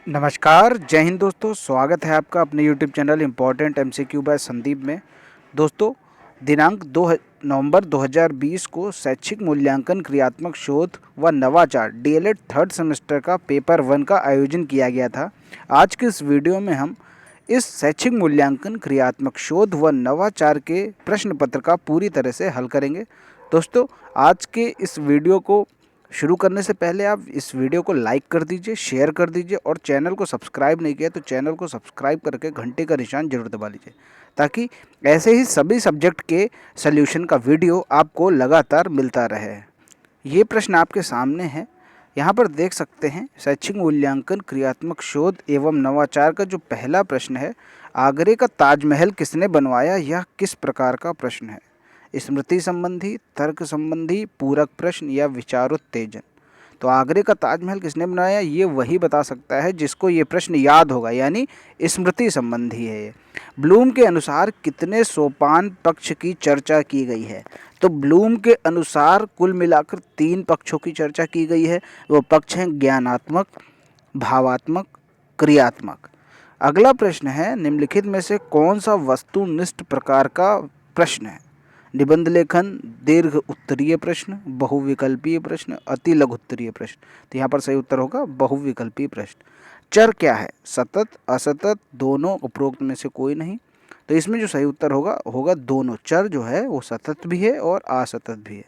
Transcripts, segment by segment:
नमस्कार, जय हिंद दोस्तों। स्वागत है आपका अपने YouTube channel important MCQ by Sandeep में। दोस्तों, दिनांक 2 नवंबर 2020 को शैक्षिक मूल्यांकन क्रियात्मक शोध व नवाचार DLED थर्ड सेमेस्टर का पेपर 1 का आयोजन किया गया था। आज के इस वीडियो में हम इस शैक्षिक मूल्यांकन क्रियात्मक शोध व नवाचार के प्रश्न पत्र का पूरी तरह से हल करेंगे। दोस्तों, आज के इस वीडियो को शुरू करने से पहले आप इस वीडियो को लाइक कर दीजिए, शेयर कर दीजिए और चैनल को सब्सक्राइब नहीं किया तो चैनल को सब्सक्राइब करके घंटे का निशान जरूर दबा लीजिए, ताकि ऐसे ही सभी सब्जेक्ट के सल्यूशन का वीडियो आपको लगातार मिलता रहे। ये प्रश्न आपके सामने है, यहाँ पर देख सकते हैं। शैक्षिक मूल्यांकन क्रियात्मक शोध एवं नवाचार का जो पहला प्रश्न है, आगरे का ताजमहल किसने बनवाया, यह किस प्रकार का प्रश्न है? स्मृति संबंधी, तर्क संबंधी, पूरक प्रश्न या विचारोत्तेजन? तो आगरे का ताजमहल किसने बनाया, ये वही बता सकता है जिसको ये प्रश्न याद होगा, यानी स्मृति संबंधी है ये। ब्लूम के अनुसार कितने सोपान पक्ष की चर्चा की गई है? तो ब्लूम के अनुसार कुल मिलाकर 3 पक्षों की चर्चा की गई है। वो पक्ष हैं ज्ञानात्मक, भावात्मक, क्रियात्मक। अगला प्रश्न है, निम्नलिखित में से कौन सा वस्तुनिष्ठ प्रकार का प्रश्न है? निबंध लेखन, दीर्घ उत्तरीय प्रश्न, बहुविकल्पीय प्रश्न, अति लघु उत्तरीय प्रश्न। तो यहाँ पर सही उत्तर होगा बहुविकल्पीय प्रश्न। चर क्या है? सतत, असतत, दोनों, उपरोक्त में से कोई नहीं। तो इसमें जो सही उत्तर होगा दोनों। चर जो है वो सतत भी है और असतत भी है।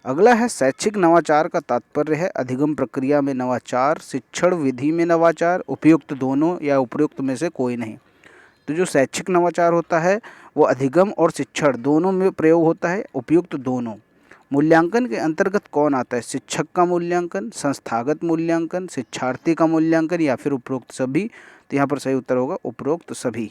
अगला है, शैक्षिक नवाचार का तात्पर्य है अधिगम प्रक्रिया में नवाचार, शिक्षण विधि में नवाचार, उपयुक्त दोनों या उपयुक्त में से कोई नहीं। तो जो शैक्षिक नवाचार होता है वो अधिगम और शिक्षण दोनों में प्रयोग होता है, उपयुक्त दोनों। मूल्यांकन के अंतर्गत कौन आता है? शिक्षक का मूल्यांकन, संस्थागत मूल्यांकन, शिक्षार्थी का मूल्यांकन या फिर उपरोक्त सभी? तो यहाँ पर सही उत्तर होगा उपरोक्त सभी।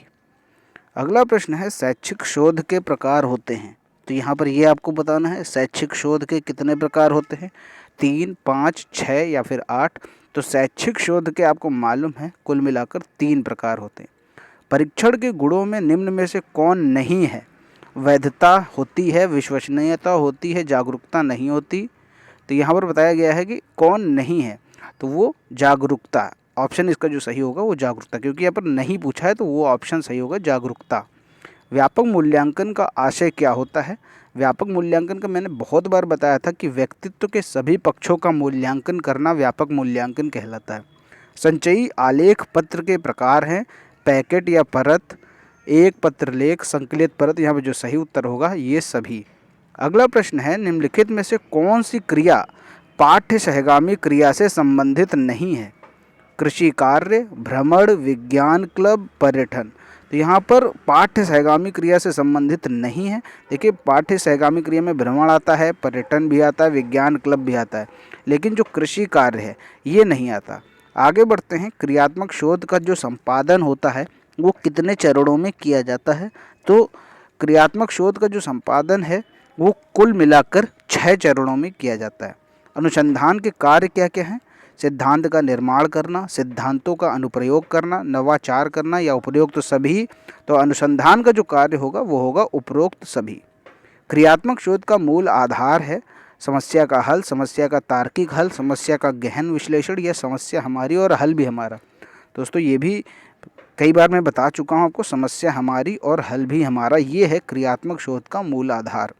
अगला प्रश्न है, शैक्षिक शोध के प्रकार होते हैं। तो यहाँ पर ये आपको बताना है शैक्षिक शोध के कितने प्रकार होते हैं, 3, 5, 6 या फिर 8? तो शैक्षिक शोध के आपको मालूम है कुल मिलाकर 3 प्रकार होते हैं। परीक्षण के गुणों में निम्न में से कौन नहीं है? वैधता होती है, विश्वसनीयता होती है, जागरूकता नहीं होती। तो यहाँ पर बताया गया है कि कौन नहीं है, तो वो जागरूकता। ऑप्शन इसका जो सही होगा वो जागरूकता, क्योंकि यहाँ पर नहीं पूछा है तो वो ऑप्शन सही होगा जागरूकता। व्यापक मूल्यांकन का आशय क्या होता है? व्यापक मूल्यांकन का मैंने बहुत बार बताया था कि व्यक्तित्व के सभी पक्षों का मूल्यांकन करना व्यापक मूल्यांकन कहलाता है। संचयी आलेख पत्र के प्रकार हैं, पैकेट या परत, एक पत्र लेख, संकलित परत। यहाँ पर जो सही उत्तर होगा ये सभी। अगला प्रश्न है, निम्नलिखित में से कौन सी क्रिया पाठ्य सहगामी क्रिया से संबंधित नहीं है? कृषि कार्य, भ्रमण, विज्ञान क्लब, पर्यटन। तो यहाँ पर पाठ्य सहगामी क्रिया से संबंधित नहीं है। देखिए, पाठ्य सहगामी क्रिया में भ्रमण आता है, पर्यटन भी आता है, विज्ञान क्लब भी आता है, लेकिन जो कृषि कार्य है ये नहीं आता। आगे बढ़ते हैं, क्रियात्मक शोध का जो संपादन होता है वो कितने चरणों में किया जाता है? तो क्रियात्मक शोध का जो संपादन है वो कुल मिलाकर 6 चरणों में किया जाता है। अनुसंधान के कार्य क्या क्या हैं? सिद्धांत का निर्माण करना, सिद्धांतों का अनुप्रयोग करना, नवाचार करना या उपरोक्त सभी? तो अनुसंधान का जो कार्य होगा वो होगा उपरोक्त सभी। क्रियात्मक शोध का मूल आधार है समस्या का हल, समस्या का तार्किक हल, समस्या का गहन विश्लेषण, या समस्या हमारी और हल भी हमारा। दोस्तों, ये भी कई बार मैं बता चुका हूँ आपको, समस्या हमारी और हल भी हमारा, ये है क्रियात्मक शोध का मूल आधार।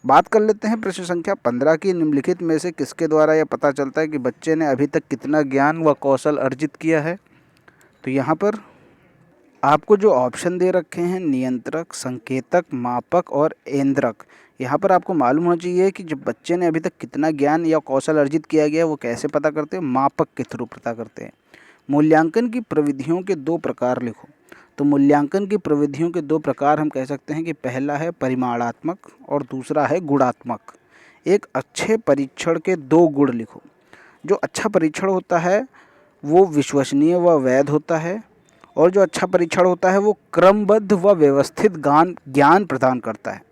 बात कर लेते हैं प्रश्न संख्या 15 की। निम्नलिखित में से किसके द्वारा यह पता चलता है कि बच्चे ने अभी तक कितना ज्ञान व कौशल अर्जित किया है? तो यहाँ पर आपको जो ऑप्शन दे रखे हैं, नियंत्रक, संकेतक, मापक और केंद्रक। यहाँ पर आपको मालूम होना चाहिए कि जब बच्चे ने अभी तक कितना ज्ञान या कौशल अर्जित किया गया वो कैसे पता करते हैं? मापक के थ्रू पता करते हैं। मूल्यांकन की प्रविधियों के 2 प्रकार लिखो। तो मूल्यांकन की प्रविधियों के 2 प्रकार हम कह सकते हैं कि पहला है परिमाणात्मक और दूसरा है गुणात्मक। एक अच्छे परीक्षण के 2 गुण लिखो। जो अच्छा परीक्षण होता है वो विश्वसनीय व वैध होता है, और जो अच्छा परीक्षण होता है वो क्रमबद्ध व व्यवस्थित ज्ञान प्रदान करता है।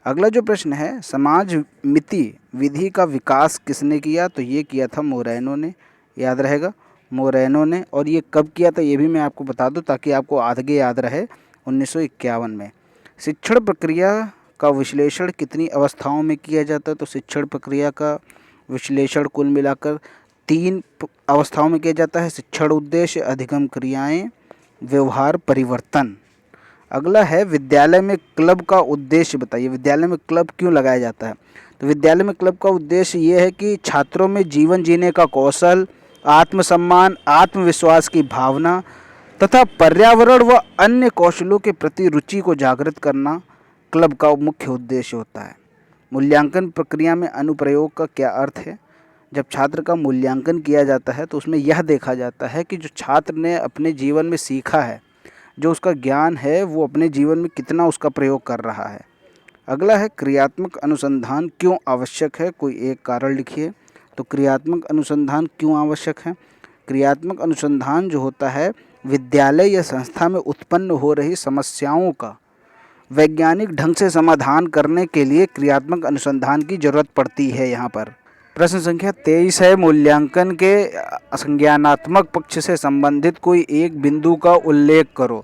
अगला जो प्रश्न है, समाज मिति विधि का विकास किसने किया? तो ये किया था मोरैनो ने, याद रहेगा, मोरैनो ने। और ये कब किया था ये भी मैं आपको बता दूं ताकि आपको आगे याद रहे, 1951 में। शिक्षण प्रक्रिया का विश्लेषण कितनी अवस्थाओं में किया जाता है? तो शिक्षण प्रक्रिया का विश्लेषण कुल मिलाकर 3 अवस्थाओं में किया जाता है। शिक्षण उद्देश्य, अधिगम क्रियाएं, व्यवहार परिवर्तन। अगला है विद्यालय में क्लब का उद्देश्य बताइए। विद्यालय में क्लब क्यों लगाया जाता है? तो विद्यालय में क्लब का उद्देश्य ये है कि छात्रों में जीवन जीने का कौशल, आत्मसम्मान, आत्मविश्वास की भावना तथा पर्यावरण व अन्य कौशलों के प्रति रुचि को जागृत करना क्लब का मुख्य उद्देश्य होता है। मूल्यांकन प्रक्रिया में अनुप्रयोग का क्या अर्थ है? जब छात्र का मूल्यांकन किया जाता है तो उसमें यह देखा जाता है कि जो छात्र ने अपने जीवन में सीखा है, जो उसका ज्ञान है, वो अपने जीवन में कितना उसका प्रयोग कर रहा है। अगला है क्रियात्मक अनुसंधान क्यों आवश्यक है? कोई एक कारण लिखिए। तो क्रियात्मक अनुसंधान क्यों आवश्यक है? क्रियात्मक अनुसंधान जो होता है, विद्यालय या संस्था में उत्पन्न हो रही समस्याओं का वैज्ञानिक ढंग से समाधान करने के लिए क्रियात्मक अनुसंधान की जरूरत पड़ती है। यहाँ पर प्रश्न संख्या 23 है, मूल्यांकन के संज्ञानात्मक पक्ष से संबंधित कोई एक बिंदु का उल्लेख करो।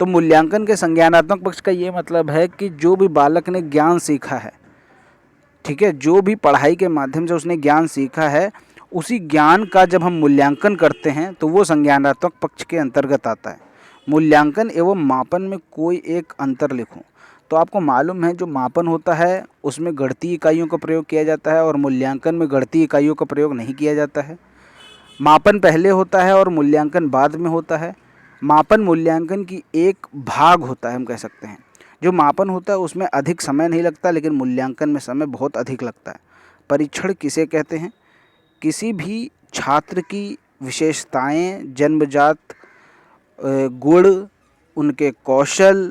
तो मूल्यांकन के संज्ञानात्मक पक्ष का ये मतलब है कि जो भी बालक ने ज्ञान सीखा है, ठीक है, जो भी पढ़ाई के माध्यम से उसने ज्ञान सीखा है, उसी ज्ञान का जब हम मूल्यांकन करते हैं तो वो संज्ञानात्मक पक्ष के अंतर्गत आता है। मूल्यांकन एवं मापन में कोई एक अंतर लिखो। तो आपको मालूम है जो मापन होता है उसमें गणितीय इकाइयों का प्रयोग किया जाता है और मूल्यांकन में गणितीय इकाइयों का प्रयोग नहीं किया जाता है। मापन पहले होता है और मूल्यांकन बाद में होता है। मापन मूल्यांकन की एक भाग होता है, हम कह सकते हैं। जो मापन होता है उसमें अधिक समय नहीं लगता, लेकिन मूल्यांकन में समय बहुत अधिक लगता है। परीक्षण किसे कहते हैं? किसी भी छात्र की विशेषताएं, जन्मजात गुण, उनके कौशल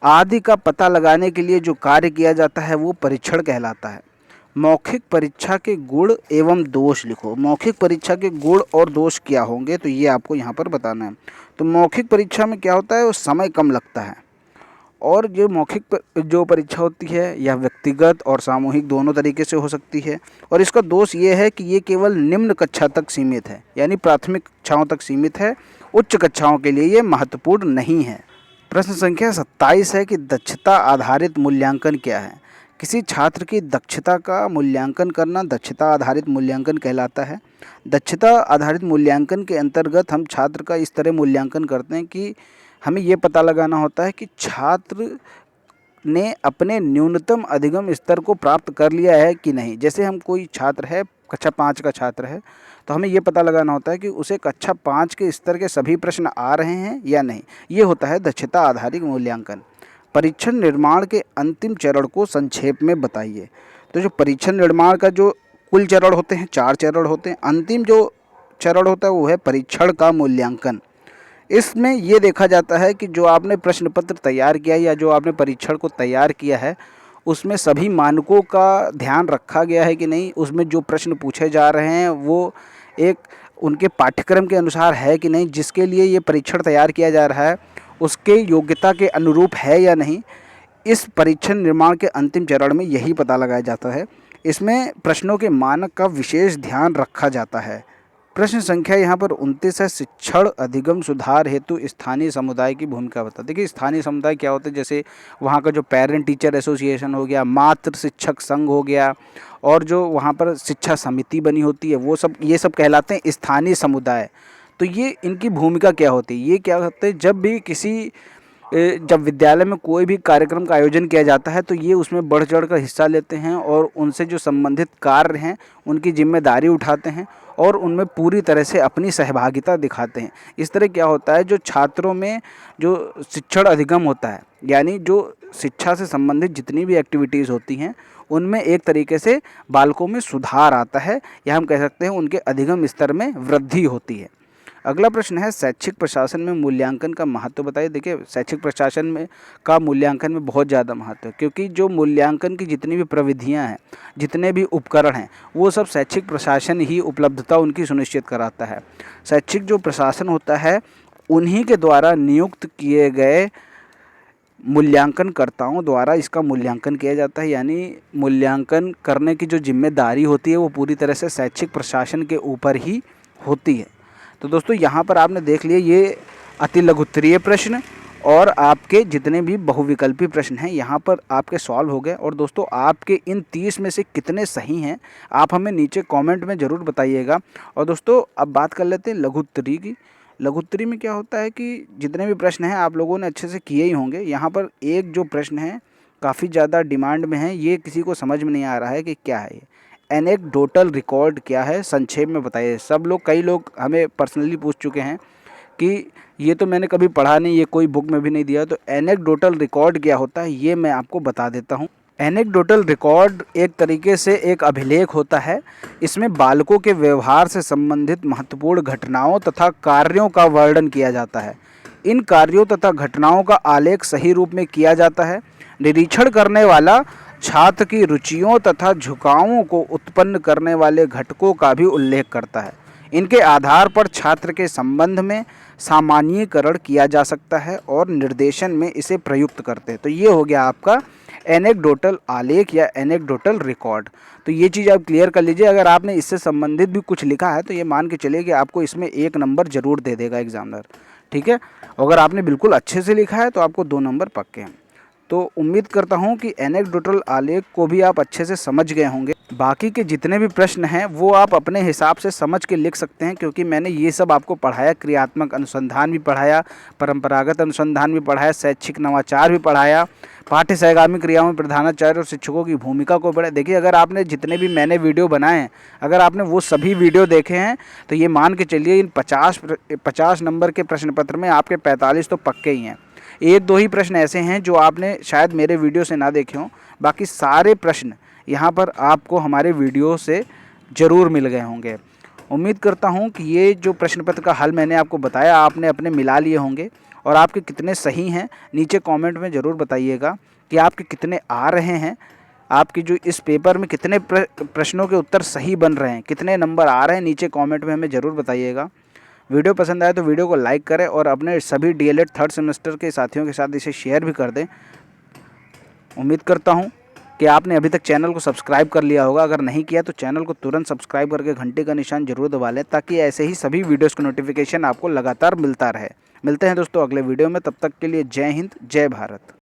आदि का पता लगाने के लिए जो कार्य किया जाता है वो परीक्षण कहलाता है। मौखिक परीक्षा के गुण एवं दोष लिखो। मौखिक परीक्षा के गुण और दोष क्या होंगे, तो ये आपको यहाँ पर बताना है। तो मौखिक परीक्षा में क्या होता है, वो समय कम लगता है। और जो मौखिक जो परीक्षा होती है यह व्यक्तिगत और सामूहिक दोनों तरीके से हो सकती है। और इसका दोष ये है कि ये केवल निम्न कक्षा तक सीमित है, यानी प्राथमिक कक्षाओं तक सीमित है। उच्च कक्षाओं के लिए ये महत्वपूर्ण नहीं है। प्रश्न संख्या 27 है कि दक्षता आधारित मूल्यांकन क्या है? किसी छात्र की दक्षता का मूल्यांकन करना दक्षता आधारित मूल्यांकन कहलाता है। दक्षता आधारित मूल्यांकन के अंतर्गत हम छात्र का इस तरह मूल्यांकन करते हैं कि हमें ये पता लगाना होता है कि छात्र ने अपने न्यूनतम अधिगम स्तर को प्राप्त कर लिया है कि नहीं। जैसे हम कोई छात्र है, कक्षा 5 का छात्र है, तो हमें ये पता लगाना होता है कि उसे कक्षा 5 के स्तर के सभी प्रश्न आ रहे हैं या नहीं। ये होता है दक्षता आधारित मूल्यांकन। परीक्षण निर्माण के अंतिम चरण को संक्षेप में बताइए। तो जो परीक्षण निर्माण का जो कुल चरण होते हैं, 4 चरण होते हैं। अंतिम जो चरण होता है वो है परीक्षण का मूल्यांकन। इसमें ये देखा जाता है कि जो आपने प्रश्न पत्र तैयार किया या जो आपने परीक्षण को तैयार किया है उसमें सभी मानकों का ध्यान रखा गया है कि नहीं, उसमें जो प्रश्न पूछे जा रहे हैं वो एक उनके पाठ्यक्रम के अनुसार है कि नहीं, जिसके लिए ये परीक्षण तैयार किया जा रहा है उसके योग्यता के अनुरूप है या नहीं। इस परीक्षण निर्माण के अंतिम चरण में यही पता लगाया जाता है। इसमें प्रश्नों के मानक का विशेष ध्यान रखा जाता है। प्रश्न संख्या यहाँ पर 29 है, शिक्षण अधिगम सुधार हेतु स्थानीय समुदाय की भूमिका बता। देखिए स्थानीय समुदाय क्या होता है, जैसे वहाँ का जो पेरेंट टीचर एसोसिएशन हो गया, मातृ शिक्षक संघ हो गया, और जो वहाँ पर शिक्षा समिति बनी होती है वो सब, ये सब कहलाते हैं स्थानीय समुदाय। तो ये इनकी भूमिका क्या होती है, ये क्या होते हैं, जब विद्यालय में कोई भी कार्यक्रम का आयोजन किया जाता है तो ये उसमें बढ़ चढ़ कर हिस्सा लेते हैं और उनसे जो संबंधित कार्य हैं उनकी जिम्मेदारी उठाते हैं और उनमें पूरी तरह से अपनी सहभागिता दिखाते हैं। इस तरह क्या होता है, जो छात्रों में जो शिक्षण अधिगम होता है, यानी जो शिक्षा से संबंधित जितनी भी एक्टिविटीज़ होती हैं उनमें एक तरीके से बालकों में सुधार आता है, या हम कह सकते हैं उनके अधिगम स्तर में वृद्धि होती है। अगला प्रश्न है, शैक्षिक प्रशासन में मूल्यांकन का महत्व बताइए। देखिए शैक्षिक प्रशासन में का मूल्यांकन में बहुत ज़्यादा महत्व है, क्योंकि जो मूल्यांकन की जितनी भी प्रविधियां हैं, जितने भी उपकरण हैं, वो सब शैक्षिक प्रशासन ही उपलब्धता उनकी सुनिश्चित कराता है। शैक्षिक जो प्रशासन होता है उन्हीं के द्वारा नियुक्त किए गए मूल्यांकनकर्ताओं द्वारा इसका मूल्यांकन किया जाता है, यानी मूल्यांकन करने की जो जिम्मेदारी होती है वो पूरी तरह से शैक्षिक प्रशासन के ऊपर ही होती है। तो दोस्तों यहाँ पर आपने देख लिया ये अति लघुत्तरीय प्रश्न और आपके जितने भी बहुविकल्पी प्रश्न हैं यहाँ पर आपके सॉल्व हो गए। और दोस्तों आपके इन 30 में से कितने सही हैं आप हमें नीचे कमेंट में ज़रूर बताइएगा। और दोस्तों अब बात कर लेते हैं लघु उत्तरी की। लघु उत्तरी में क्या होता है कि जितने भी प्रश्न हैं आप लोगों ने अच्छे से किए ही होंगे। यहाँ पर एक जो प्रश्न है काफ़ी ज़्यादा डिमांड में है, ये किसी को समझ में नहीं आ रहा है कि क्या है ये एनेक्डोटल रिकॉर्ड क्या है, संक्षेप में बताइए। सब लोग कई लोग हमें पर्सनली पूछ चुके हैं कि ये तो मैंने कभी पढ़ा नहीं, ये कोई बुक में भी नहीं दिया। तो एनेक्डोटल रिकॉर्ड क्या होता है ये मैं आपको बता देता हूँ। एनेक्डोटल रिकॉर्ड एक तरीके से एक अभिलेख होता है। इसमें बालकों के व्यवहार से संबंधित महत्वपूर्ण घटनाओं तथा कार्यों का वर्णन किया जाता है। इन कार्यों तथा घटनाओं का आलेख सही रूप में किया जाता है। निरीक्षण करने वाला छात्र की रुचियों तथा झुकावों को उत्पन्न करने वाले घटकों का भी उल्लेख करता है। इनके आधार पर छात्र के संबंध में सामान्यीकरण किया जा सकता है और निर्देशन में इसे प्रयुक्त करते हैं। तो ये हो गया आपका एनेक्डोटल आलेख या एनेक्डोटल रिकॉर्ड। तो ये चीज़ आप क्लियर कर लीजिए। अगर आपने इससे संबंधित भी कुछ लिखा है तो ये मान के चलिए कि आपको इसमें 1 नंबर ज़रूर दे देगा एग्जामिनर, ठीक है। अगर आपने बिल्कुल अच्छे से लिखा है तो आपको 2 नंबर पक्के हैं। तो उम्मीद करता हूँ कि एनेक्डोटल आलेख को भी आप अच्छे से समझ गए होंगे। बाकी के जितने भी प्रश्न हैं वो आप अपने हिसाब से समझ के लिख सकते हैं, क्योंकि मैंने ये सब आपको पढ़ाया। क्रियात्मक अनुसंधान भी पढ़ाया, परंपरागत अनुसंधान भी पढ़ाया, शैक्षिक नवाचार भी पढ़ाया, पाठ्य सहगामी क्रियाओं में प्रधानाचार्य और शिक्षकों की भूमिका को पढ़ा। देखिए अगर आपने जितने भी मैंने वीडियो बनाए हैं, अगर आपने वो सभी वीडियो देखे हैं तो ये मान के चलिए इन 50 नंबर के प्रश्न पत्र में आपके 45 तो पक्के ही हैं। 1-2 ही प्रश्न ऐसे हैं जो आपने शायद मेरे वीडियो से ना देखे हों, बाकी सारे प्रश्न यहाँ पर आपको हमारे वीडियो से ज़रूर मिल गए होंगे। उम्मीद करता हूँ कि ये जो प्रश्न पत्र का हल मैंने आपको बताया आपने अपने मिला लिए होंगे। और आपके कितने सही हैं नीचे कमेंट में ज़रूर बताइएगा कि आपके कितने आ रहे हैं। आपकी जो इस पेपर में कितने प्रश्नों के उत्तर सही बन रहे हैं, कितने नंबर आ रहे हैं, नीचे कमेंट में हमें ज़रूर बताइएगा। वीडियो पसंद आए तो वीडियो को लाइक करें और अपने सभी डीएलएड 3rd सेमेस्टर के साथियों के साथ इसे शेयर भी कर दें। उम्मीद करता हूं कि आपने अभी तक चैनल को सब्सक्राइब कर लिया होगा। अगर नहीं किया तो चैनल को तुरंत सब्सक्राइब करके घंटे का निशान जरूर दबा लें, ताकि ऐसे ही सभी वीडियोज़ का नोटिफिकेशन आपको लगातार मिलता रहे। मिलते हैं दोस्तों अगले वीडियो में, तब तक के लिए जय हिंद, जय भारत।